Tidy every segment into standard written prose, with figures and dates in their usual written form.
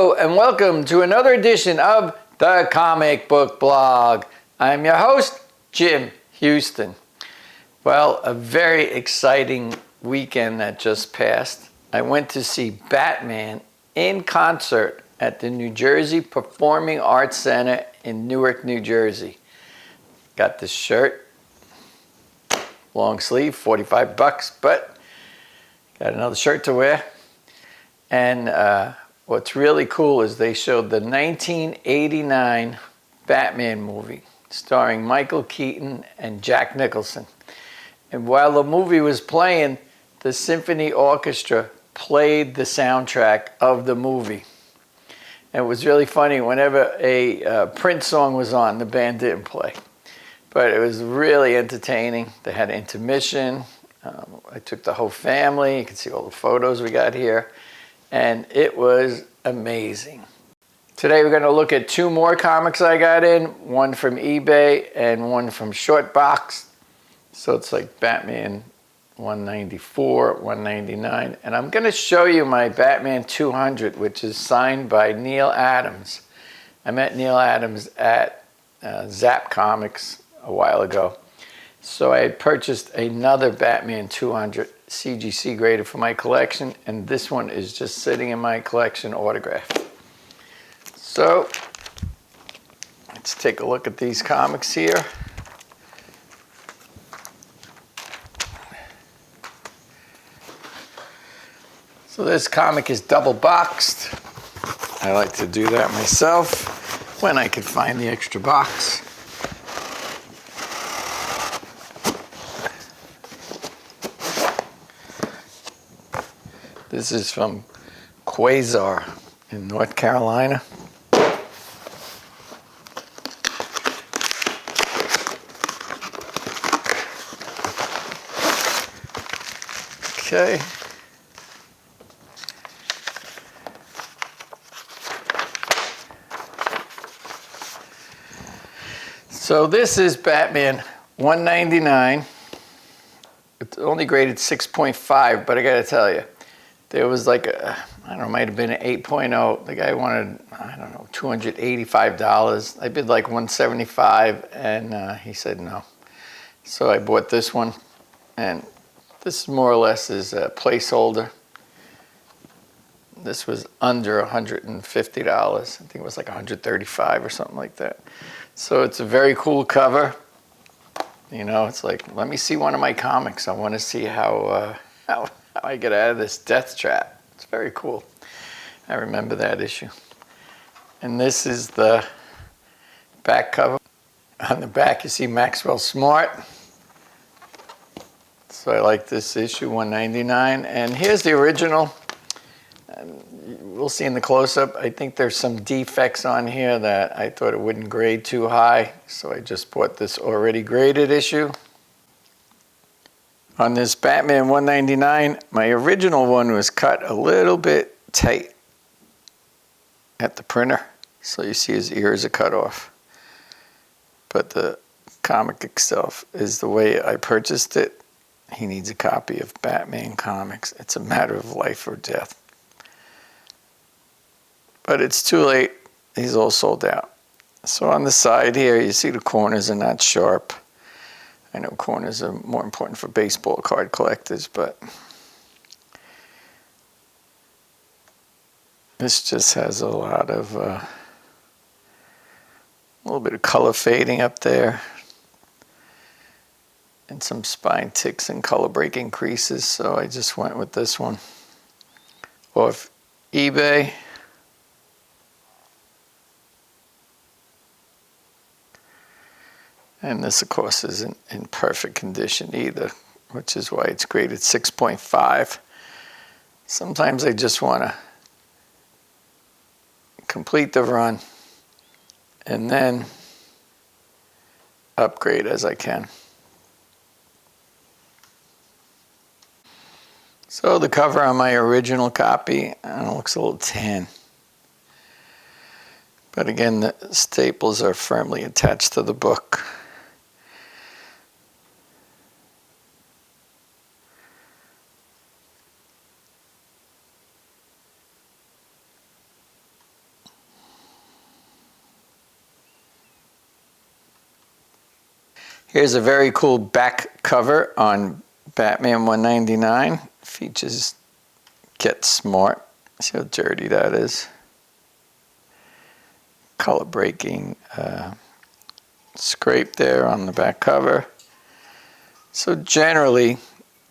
Hello and welcome to another edition of the Comic Book Blog. I'm your host, Jim Houston. Well, a very exciting weekend that just passed. I went to see Batman in concert at the New Jersey Performing Arts Center in Newark, New Jersey. Got this shirt, long sleeve, $45, but got another shirt to wear. And what's really cool is they showed the 1989 Batman movie starring Michael Keaton and Jack Nicholson. And while the movie was playing, the symphony orchestra played the soundtrack of the movie. And it was really funny. Whenever a Prince song was on, the band didn't play. But it was really entertaining. They had intermission. I took the whole family. You can see all the photos we got here. And it was amazing. Today we're going to look at two more comics I got in, one from eBay and one from Shortbox. So it's like Batman 194, 199. And I'm going to show you my Batman 200, which is signed by Neal Adams. I met Neal Adams at Zap Comics a while ago. So I had purchased another Batman 200 CGC graded for my collection, and this one is just sitting in my collection autographed. So let's take a look at these comics here. So this comic is double boxed. I like to do that myself when I can find the extra box. This is from Quasar in North Carolina. Okay. So this is Batman 199. It's only graded 6.5, but I gotta tell you, there was like a, I don't know, might have been an 8.0. The guy wanted, I don't know, $285. I bid like $175, and he said no. So I bought this one, and this more or less is a placeholder. This was under $150. I think it was like $135 or something like that. So it's a very cool cover. You know, it's like, let me see one of my comics. I want to see how I get out of this death trap. It's very cool. I remember that issue. And this is the back cover. On the back you see Maxwell Smart. So I like this issue, 199. And here's the original. And we'll see in the close-up. I think there's some defects on here that I thought it wouldn't grade too high. So I just bought this already graded issue. On this Batman 199, my original one was cut a little bit tight at the printer. So you see his ears are cut off. But the comic itself is the way I purchased it. He needs a copy of Batman comics. It's a matter of life or death. But it's too late. He's all sold out. So on the side here, you see the corners are not sharp. I know corners are more important for baseball card collectors, but this just has a lot of, a little bit of color fading up there, and some spine ticks and color breaking creases, so I just went with this one off eBay. And this, of course, isn't in perfect condition either, which is why it's graded 6.5. Sometimes I just want to complete the run and then upgrade as I can. So the cover on my original copy, I don't know, looks a little tan. But again, the staples are firmly attached to the book. Here's a very cool back cover on Batman 199. Features Get Smart. See how dirty that is. Color breaking scrape there on the back cover. So generally,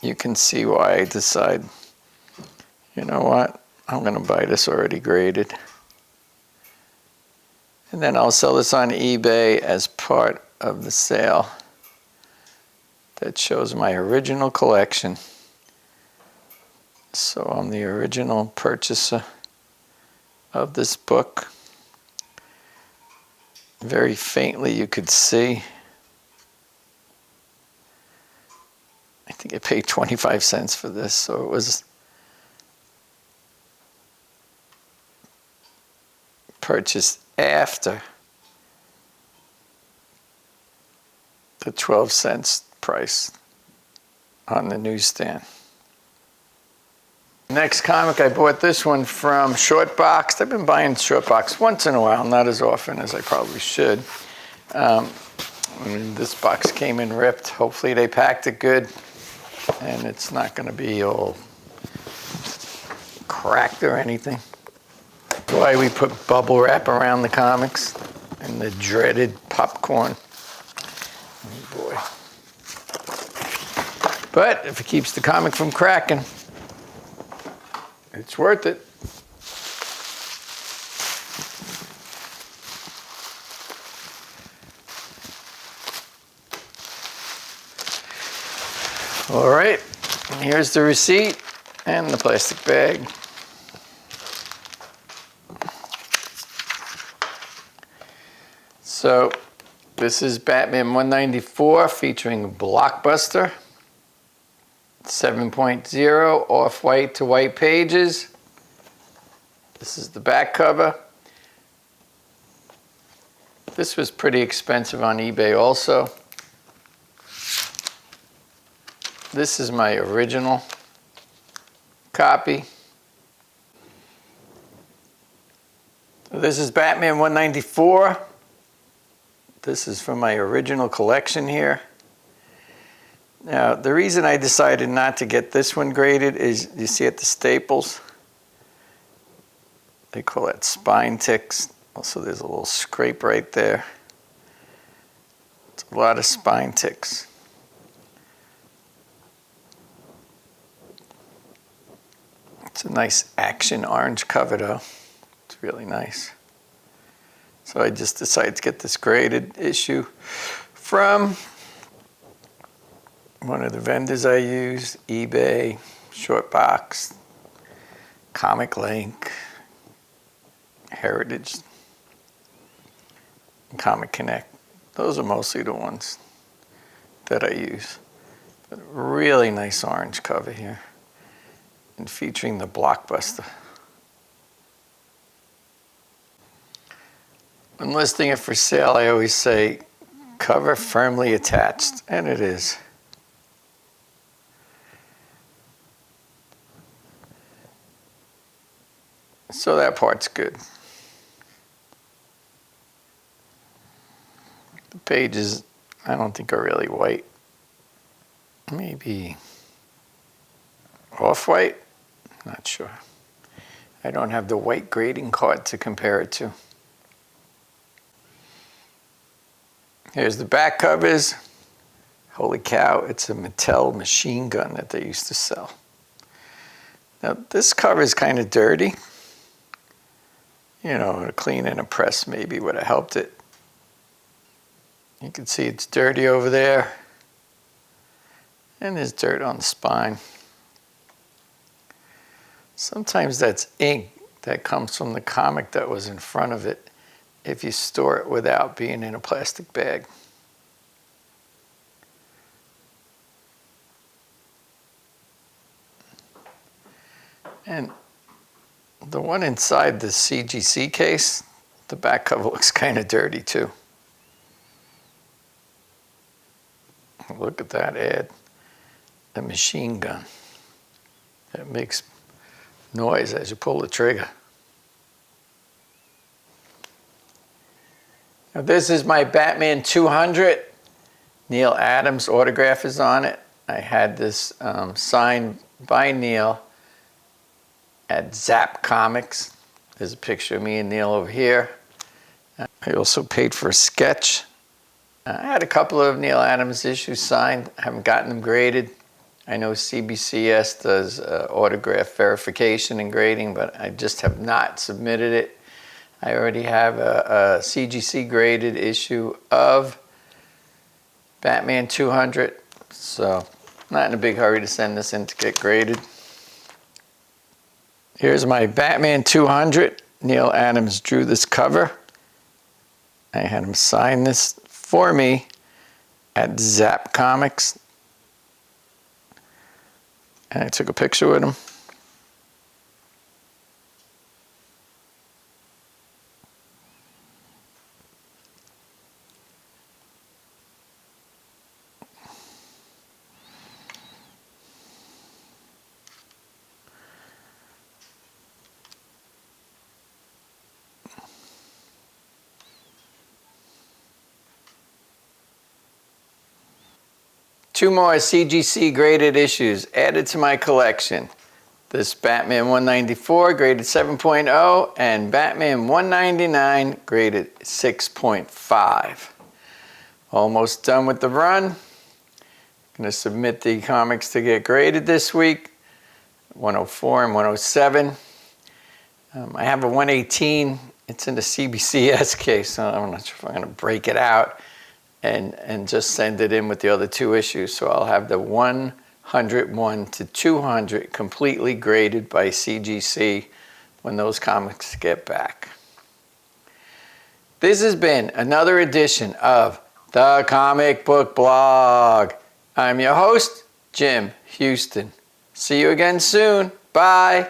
you can see why I decide, you know what, I'm going to buy this already graded. And then I'll sell this on eBay as part of the sale that shows my original collection. So I'm the original purchaser of this book. Very faintly you could see. I think I paid 25 cents for this, so it was purchased after the 12 cents price on the newsstand. Next comic, I bought this one from Shortbox. I've been buying Shortbox once in a while, not as often as I probably should. This box came in ripped. Hopefully they packed it good and it's not going to be all cracked or anything. That's why we put bubble wrap around the comics and the dreaded popcorn. Oh boy. But if it keeps the comic from cracking, it's worth it. All right, here's the receipt and the plastic bag. So this is Batman 194 featuring Blockbuster. 7.0 off-white to white pages. This is the back cover. This was pretty expensive on eBay also. This is my original copy. This is Batman 194. This is from my original collection here. Now, the reason I decided not to get this one graded is, you see at the staples, they call that spine ticks. Also, there's a little scrape right there. It's a lot of spine ticks. It's a nice action orange cover though. It's really nice. So I just decided to get this graded issue from one of the vendors I use, eBay, Shortbox, Comic Link, Heritage, and Comic Connect. Those are mostly the ones that I use. But really nice orange cover here, and featuring the Blockbuster. When listing it for sale, I always say, cover firmly attached, and it is. So that part's good. The pages, I don't think are really white. Maybe off-white? Not sure. I don't have the white grading card to compare it to. Here's the back covers. Holy cow, it's a Mattel machine gun that they used to sell. Now, this cover is kind of dirty. You know, a clean and a press maybe would have helped it. You can see it's dirty over there. And there's dirt on the spine. Sometimes that's ink that comes from the comic that was in front of it if you store it without being in a plastic bag. And the one inside the CGC case, the back cover looks kind of dirty too. Look at that ad. The machine gun. It makes noise as you pull the trigger. Now this is my Batman 200 Neal Adams' autograph is on it. I had this signed by Neal at Zap Comics. There's a picture of me and Neal over here. I also paid for a sketch. I had a couple of Neal Adams issues signed. I haven't gotten them graded. I know CBCS does autograph verification and grading, but I just have not submitted it. I already have a CGC graded issue of Batman 200, so not in a big hurry to send this in to get graded. Here's my Batman 200. Neal Adams drew this cover. I had him sign this for me at Zap Comics. And I took a picture with him. Two more CGC graded issues added to my collection. This Batman 194 graded 7.0 and Batman 199 graded 6.5. Almost done with the run. Going to submit the comics to get graded this week. 104 and 107. I have a 118. It's in the CBCS case, so I'm not sure if I'm going to break it out and just send it in with the other two issues. So I'll have the 101 to 200 completely graded by CGC when those comics get back. This has been another edition of the Comic Book Blog. I'm your host, Jim Houston. See you again soon. Bye.